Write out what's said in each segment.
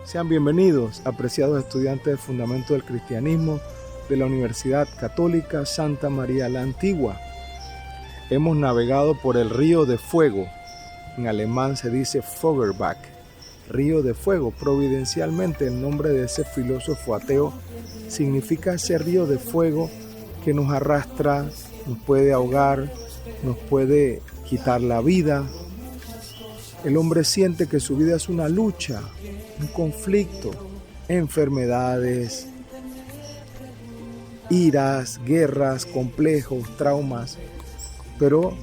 Sean bienvenidos, apreciados estudiantes de Fundamento del Cristianismo de la Universidad Católica Santa María la Antigua. Hemos navegado por el río de fuego. En alemán se dice Feuerbach, río de fuego. Providencialmente el nombre de ese filósofo ateo significa ese río de fuego que nos arrastra, nos puede ahogar, nos puede quitar la vida. El hombre siente que su vida es una lucha, un conflicto, enfermedades, iras, guerras, complejos, traumas, pero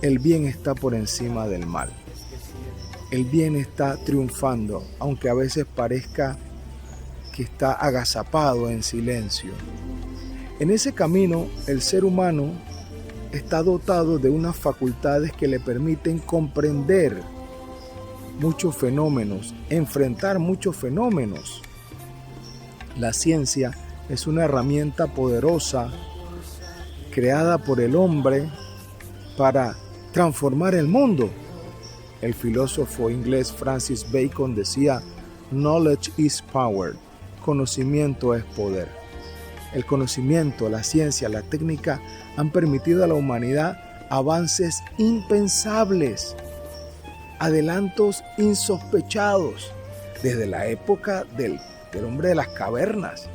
el bien está por encima del mal. El bien está triunfando, aunque a veces parezca que está agazapado en silencio. En ese camino, el ser humano está dotado de unas facultades que le permiten comprender muchos fenómenos, enfrentar muchos fenómenos. La ciencia es una herramienta poderosa creada por el hombre para transformar el mundo. El filósofo inglés Francis Bacon decía, "Knowledge is power", conocimiento es poder. El conocimiento, la ciencia, la técnica han permitido a la humanidad avances impensables, adelantos insospechados, desde la época del hombre de las cavernas,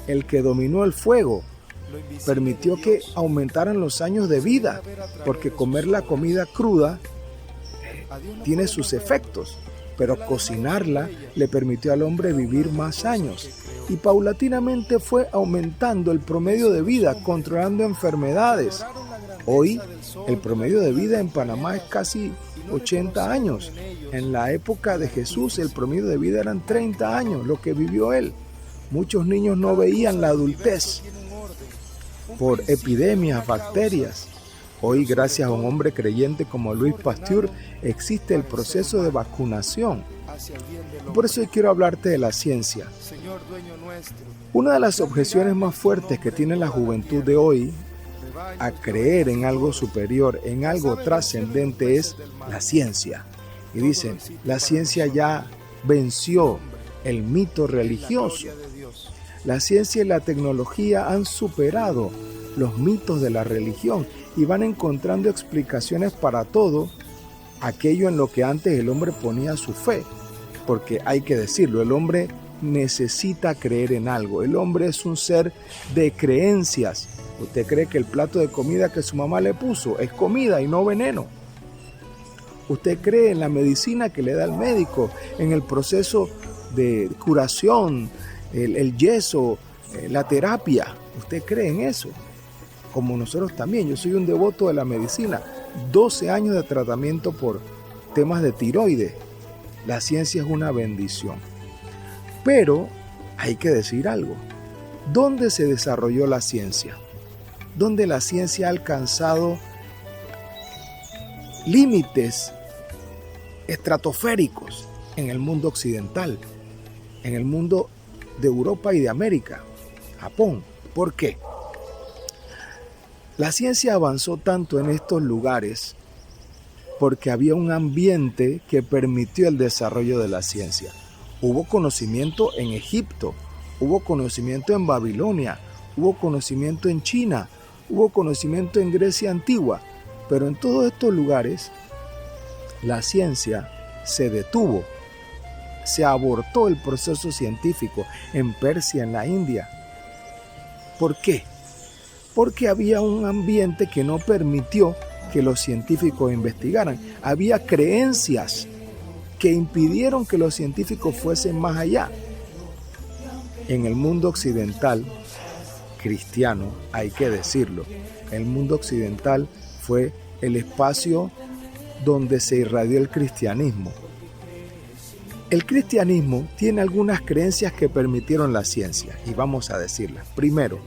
el que dominó el fuego, permitió que aumentaran los años de vida, porque comer la comida cruda tiene sus efectos, pero cocinarla le permitió al hombre vivir más años, y paulatinamente fue aumentando el promedio de vida, controlando enfermedades. Hoy, el promedio de vida en Panamá es casi 80 años. En la época de Jesús, el promedio de vida eran 30 años, lo que vivió él. Muchos niños no veían la adultez por epidemias, bacterias. Hoy, gracias a un hombre creyente como Louis Pasteur, existe el proceso de vacunación. Por eso hoy quiero hablarte de la ciencia. Una de las objeciones más fuertes que tiene la juventud de hoy a creer en algo superior, en algo trascendente, es la ciencia. Y dicen, la ciencia ya venció el mito religioso. La ciencia y la tecnología han superado los mitos de la religión y van encontrando explicaciones para todo aquello en lo que antes el hombre ponía su fe. Porque hay que decirlo, el hombre necesita creer en algo. El hombre es un ser de creencias. ¿Usted cree que el plato de comida que su mamá le puso es comida y no veneno? ¿Usted cree en la medicina que le da el médico, en el proceso de curación, el yeso, la terapia? ¿Usted cree en eso? Como nosotros también. Yo soy un devoto de la medicina. 12 años de tratamiento por temas de tiroides. La ciencia es una bendición. Pero hay que decir algo. ¿Dónde se desarrolló la ciencia? ¿Dónde la ciencia ha alcanzado límites estratosféricos? En el mundo occidental, en el mundo de Europa y de América, Japón. ¿Por qué? La ciencia avanzó tanto en estos lugares porque había un ambiente que permitió el desarrollo de la ciencia. Hubo conocimiento en Egipto, hubo conocimiento en Babilonia, hubo conocimiento en China, hubo conocimiento en Grecia antigua, pero en todos estos lugares la ciencia se detuvo, se abortó el proceso científico en Persia, en la India. ¿Por qué? Porque había un ambiente que no permitió que los científicos investigaran. Había creencias que impidieron que los científicos fuesen más allá. En el mundo occidental, cristiano, hay que decirlo, el mundo occidental fue el espacio donde se irradió el cristianismo. El cristianismo tiene algunas creencias que permitieron la ciencia, y vamos a decirlas. Primero,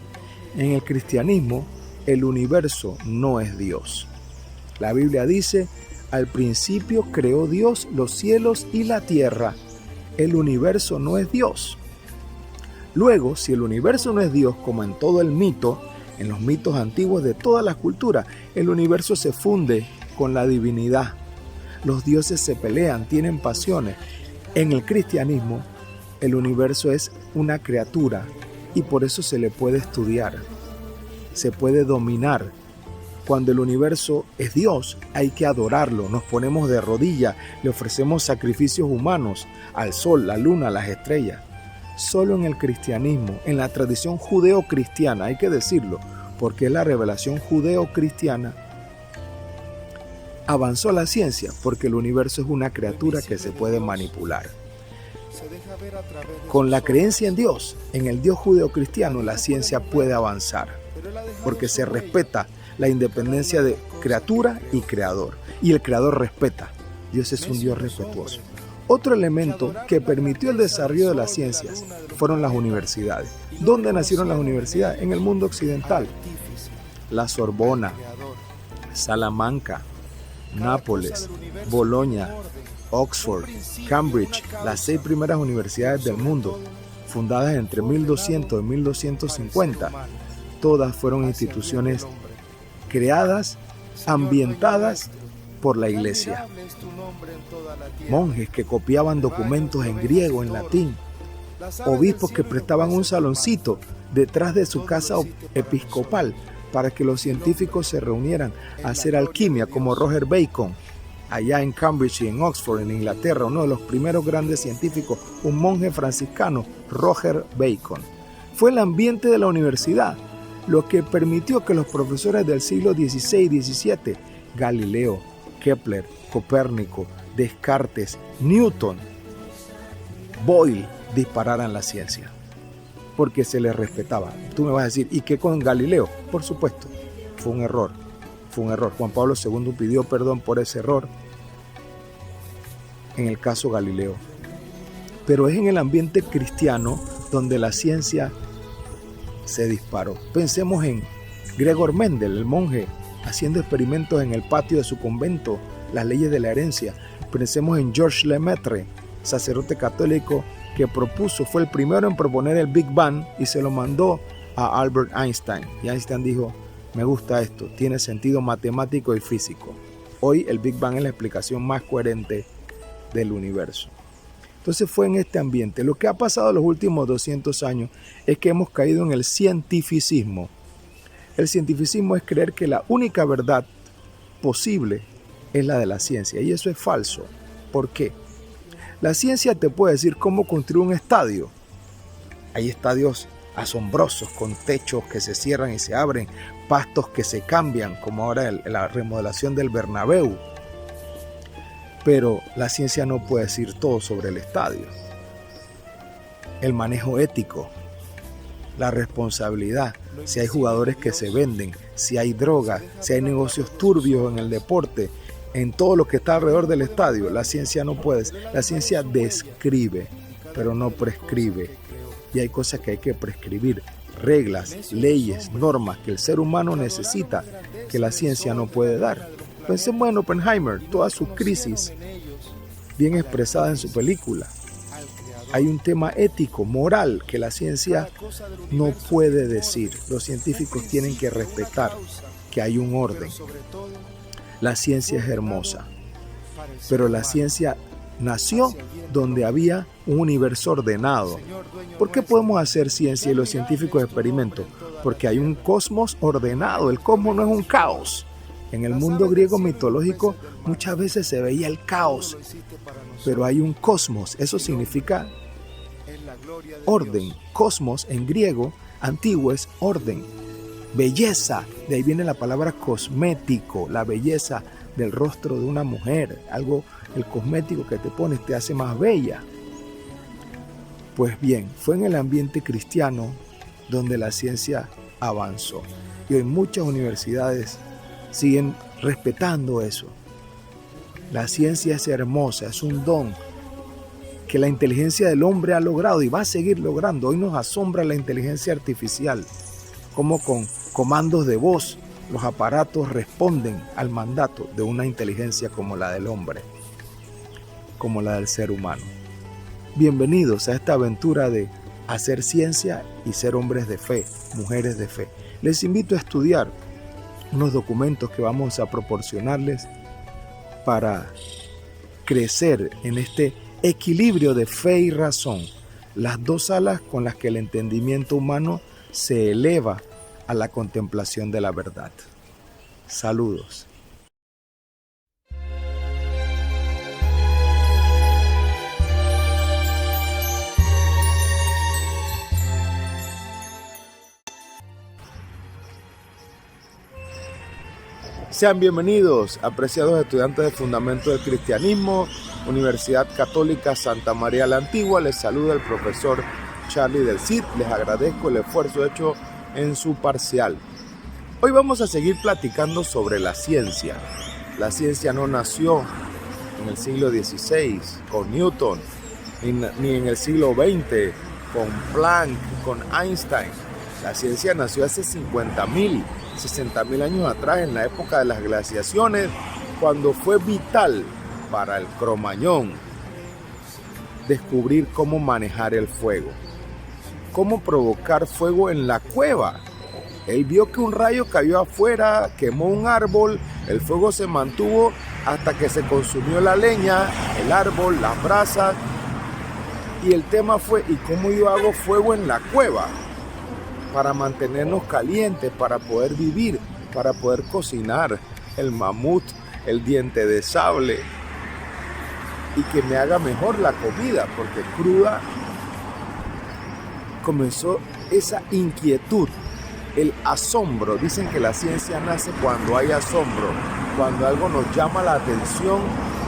en el cristianismo, el universo no es Dios. La Biblia dice, al principio creó Dios los cielos y la tierra. El universo no es Dios. Luego, si el universo no es Dios, como en todo el mito, en los mitos antiguos de todas las culturas, el universo se funde con la divinidad. Los dioses se pelean, tienen pasiones. En el cristianismo, el universo es una criatura y por eso se le puede estudiar, se puede dominar. Cuando el universo es Dios, hay que adorarlo, nos ponemos de rodillas, le ofrecemos sacrificios humanos al sol, la luna, las estrellas. Solo en el cristianismo, en la tradición judeo-cristiana, hay que decirlo, porque es la revelación judeo-cristiana, avanzó la ciencia, porque el universo es una criatura que se puede manipular. Con la creencia en Dios, en el Dios judeo-cristiano, la ciencia puede avanzar, porque se respeta la independencia de criatura y creador, y el creador respeta. Dios es un Dios respetuoso. Otro elemento que permitió el desarrollo de las ciencias fueron las universidades. ¿Dónde nacieron las universidades? En el mundo occidental. La Sorbona, Salamanca, Nápoles, Bolonia, Oxford, Cambridge, las 6 primeras universidades del mundo, fundadas entre 1200 y 1250. Todas fueron instituciones creadas, ambientadas por la iglesia. Monjes que copiaban documentos en griego, en latín. Obispos que prestaban un saloncito detrás de su casa episcopal para que los científicos se reunieran a hacer alquimia, como Roger Bacon, allá en Cambridge y en Oxford, en Inglaterra, uno de los primeros grandes científicos, un monje franciscano, Roger Bacon. Fue el ambiente de la universidad lo que permitió que los profesores del siglo XVI y XVII, Galileo, Kepler, Copérnico, Descartes, Newton, Boyle, dispararan la ciencia, porque se les respetaba. Tú me vas a decir, ¿y qué con Galileo? Por supuesto, fue un error. Juan Pablo II pidió perdón por ese error en el caso Galileo. Pero es en el ambiente cristiano donde la ciencia se disparó. Pensemos en Gregor Mendel, el monje, haciendo experimentos en el patio de su convento, las leyes de la herencia. Pensemos en Georges Lemaitre, sacerdote católico que fue el primero en proponer el Big Bang y se lo mandó a Albert Einstein. Y Einstein dijo, me gusta esto, tiene sentido matemático y físico. Hoy el Big Bang es la explicación más coherente del universo. Entonces fue en este ambiente. Lo que ha pasado en los últimos 200 años es que hemos caído en el cientificismo. El cientificismo es creer que la única verdad posible es la de la ciencia, y eso es falso. ¿Por qué? La ciencia te puede decir cómo construir un estadio. Hay estadios asombrosos con techos que se cierran y se abren, pastos que se cambian, como ahora la remodelación del Bernabéu. Pero la ciencia no puede decir todo sobre el estadio. El manejo ético, la responsabilidad, si hay jugadores que se venden, si hay drogas, si hay negocios turbios en el deporte, en todo lo que está alrededor del estadio, la ciencia no puede. La ciencia describe, pero no prescribe. Y hay cosas que hay que prescribir, reglas, leyes, normas que el ser humano necesita, que la ciencia no puede dar. Pensemos en Oppenheimer, toda su crisis bien expresada en su película. Hay un tema ético, moral, que la ciencia no puede decir. Los científicos tienen que respetar que hay un orden. La ciencia es hermosa, pero la ciencia nació donde había un universo ordenado. ¿Por qué podemos hacer ciencia y los científicos experimentos? Porque hay un cosmos ordenado. El cosmos no es un caos. En el mundo griego mitológico muchas veces se veía el caos, pero hay un cosmos. Eso significa orden. Cosmos en griego antiguo es orden. Belleza, de ahí viene la palabra cosmético, la belleza del rostro de una mujer. Algo, el cosmético que te pones te hace más bella. Pues bien, fue en el ambiente cristiano donde la ciencia avanzó. Y hoy muchas universidades siguen respetando eso. La ciencia es hermosa, es un don que la inteligencia del hombre ha logrado y va a seguir logrando. Hoy nos asombra la inteligencia artificial, como con comandos de voz los aparatos responden al mandato de una inteligencia como la del hombre, como la del ser humano. Bienvenidos a esta aventura de hacer ciencia y ser hombres de fe, mujeres de fe. Les invito a estudiar unos documentos que vamos a proporcionarles para crecer en este equilibrio de fe y razón. las dos alas con las que el entendimiento humano se eleva a la contemplación de la verdad. Saludos. Sean bienvenidos, apreciados estudiantes de Fundamento del Cristianismo, Universidad Católica Santa María la Antigua. Les saluda el profesor Charlie del Cid. Les agradezco el esfuerzo hecho en su parcial. Hoy vamos a seguir platicando sobre la ciencia. La ciencia no nació en el siglo XVI con Newton, ni en el siglo XX con Planck, con Einstein. La ciencia nació hace 50.000, 60.000 años atrás, en la época de las glaciaciones, cuando fue vital para el Cromañón descubrir cómo manejar el fuego, cómo provocar fuego en la cueva. Él vio que un rayo cayó afuera, quemó un árbol, el fuego se mantuvo hasta que se consumió la leña, el árbol, las brasas, y el tema fue, ¿y cómo yo hago fuego en la cueva? Para mantenernos calientes, para poder vivir, para poder cocinar el mamut, el diente de sable, y que me haga mejor la comida, porque cruda. Comenzó esa inquietud, el asombro. Dicen que la ciencia nace cuando hay asombro, cuando algo nos llama la atención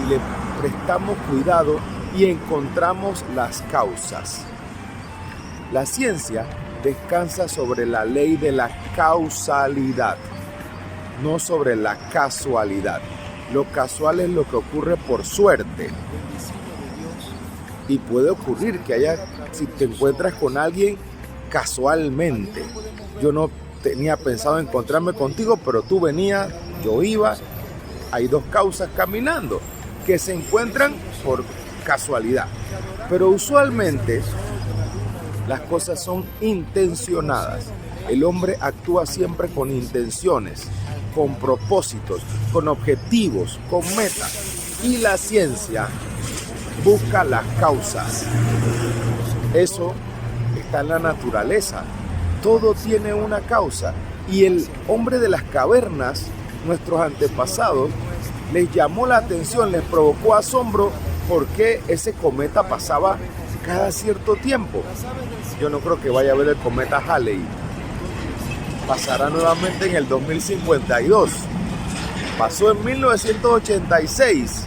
y le prestamos cuidado y encontramos las causas. La ciencia descansa sobre la ley de la causalidad, no sobre la casualidad. Lo casual es lo que ocurre por suerte. Y puede ocurrir que si te encuentras con alguien casualmente. Yo no tenía pensado encontrarme contigo, pero tú venías, yo iba. Hay dos causas caminando que se encuentran por casualidad. Pero usualmente las cosas son intencionadas. El hombre actúa siempre con intenciones, con propósitos, con objetivos, con metas. Y la ciencia busca las causas. Eso está en la naturaleza. Todo tiene una causa. Y el hombre de las cavernas, nuestros antepasados, les llamó la atención, les provocó asombro porque ese cometa pasaba cada cierto tiempo. Yo no creo que vaya a ver el cometa Halley. Pasará nuevamente en el 2052. Pasó en 1986.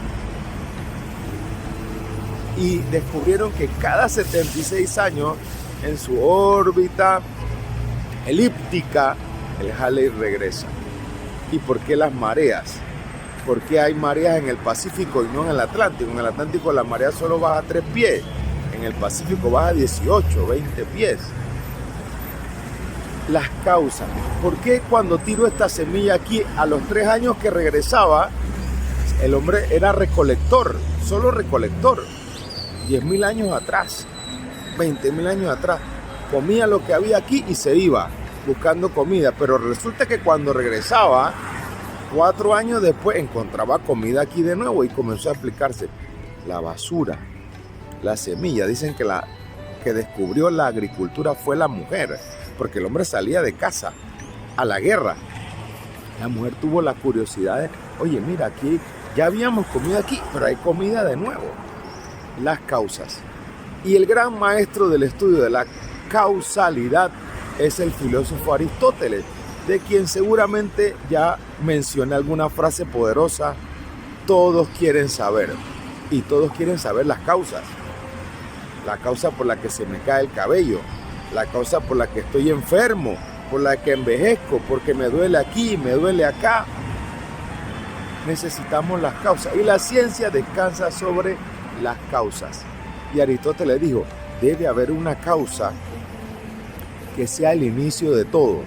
Y descubrieron que cada 76 años, en su órbita elíptica, el Halley regresa. ¿Y por qué las mareas? ¿Por qué hay mareas en el Pacífico y no en el Atlántico? En el Atlántico la marea solo baja 3 pies. En el Pacífico baja 18, 20 pies. Las causas. ¿Por qué cuando tiro esta semilla aquí, a los 3 años que regresaba, el hombre era recolector, solo recolector? 10.000 años atrás, 20.000 años atrás, comía lo que había aquí y se iba buscando comida. Pero resulta que cuando regresaba, 4 años después, encontraba comida aquí de nuevo y comenzó a aplicarse la basura. La semilla. Dicen que la que descubrió la agricultura fue la mujer, porque el hombre salía de casa a la guerra. La mujer tuvo la curiosidad de, oye, mira, aquí ya habíamos comido aquí, pero hay comida de nuevo. Las causas. Y el gran maestro del estudio de la causalidad es el filósofo Aristóteles, de quien seguramente ya mencioné alguna frase poderosa. Todos quieren saber, y todos quieren saber las causas. La causa por la que se me cae el cabello, la causa por la que estoy enfermo, por la que envejezco, porque me duele aquí, me duele acá. Necesitamos las causas, y la ciencia descansa sobre las causas. Y Aristóteles dijo, debe haber una causa que sea el inicio de todo.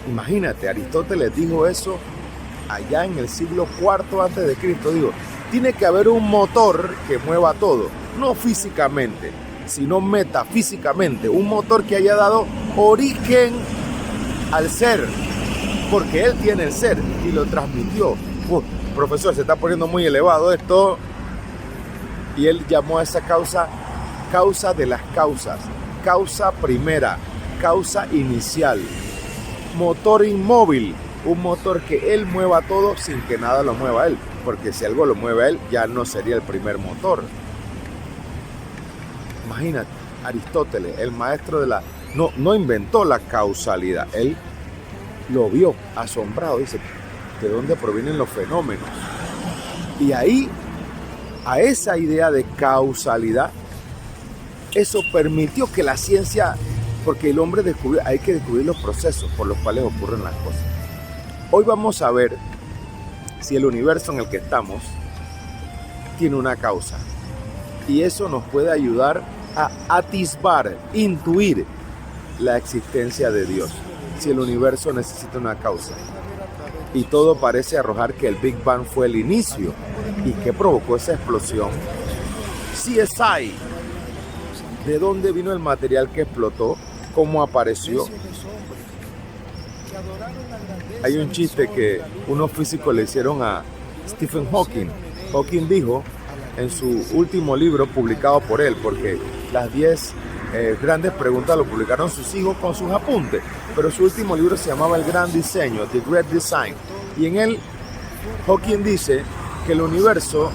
Imagínate, Aristóteles dijo eso allá en el siglo IV antes de Cristo. Dijo, tiene que haber un motor que mueva todo, no físicamente, sino metafísicamente, un motor que haya dado origen al ser, porque él tiene el ser y lo transmitió. Profesor, se está poniendo muy elevado esto. Y él llamó a esa causa causa de las causas, causa primera, causa inicial, motor inmóvil, un motor que él mueva todo sin que nada lo mueva a él, porque si algo lo mueve a él ya no sería el primer motor. Imagínate, Aristóteles, el maestro de la... No inventó la causalidad, él lo vio asombrado, dice, ¿de dónde provienen los fenómenos? Y ahí, a esa idea de causalidad, eso permitió que la ciencia, porque el hombre descubrió, hay que descubrir los procesos por los cuales ocurren las cosas. Hoy vamos a ver si el universo en el que estamos tiene una causa. Y eso nos puede ayudar a atisbar, intuir la existencia de Dios. Si el universo necesita una causa. Y todo parece arrojar que el Big Bang fue el inicio. ¿Y qué provocó esa explosión? CSI. ¿De dónde vino el material que explotó? ¿Cómo apareció? Hay un chiste que unos físicos le hicieron a Stephen Hawking. Hawking dijo en su último libro publicado por él, porque las 10 grandes preguntas lo publicaron sus hijos con sus apuntes, pero su último libro se llamaba El Gran Diseño, The Great Design, y en él Hawking dice que el universo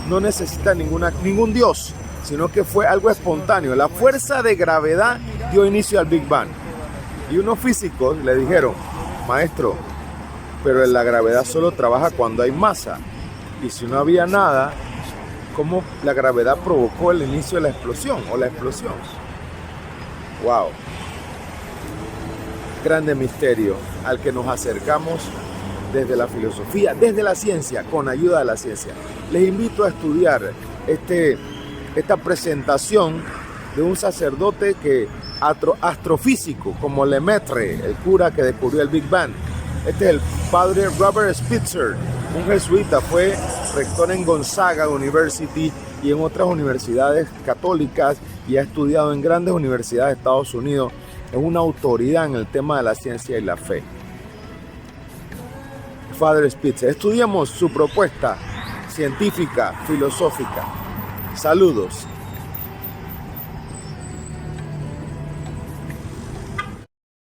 no necesita ningún dios, sino que fue algo espontáneo. La fuerza de gravedad dio inicio al Big Bang. Y unos físicos le dijeron, maestro, pero la gravedad solo trabaja cuando hay masa, y si no había nada, ¿cómo la gravedad provocó el inicio de la explosión o la explosión? ¡Wow! Grande misterio al que nos acercamos desde la filosofía, desde la ciencia, con ayuda de la ciencia. Les invito a estudiar esta presentación de un sacerdote astrofísico como Lemaitre, el cura que descubrió el Big Bang. Este es el padre Robert Spitzer, un jesuita, fue rector en Gonzaga University y en otras universidades católicas y ha estudiado en grandes universidades de Estados Unidos. Es una autoridad en el tema de la ciencia y la fe. Father Spitzer, estudiamos su propuesta científica, filosófica. Saludos.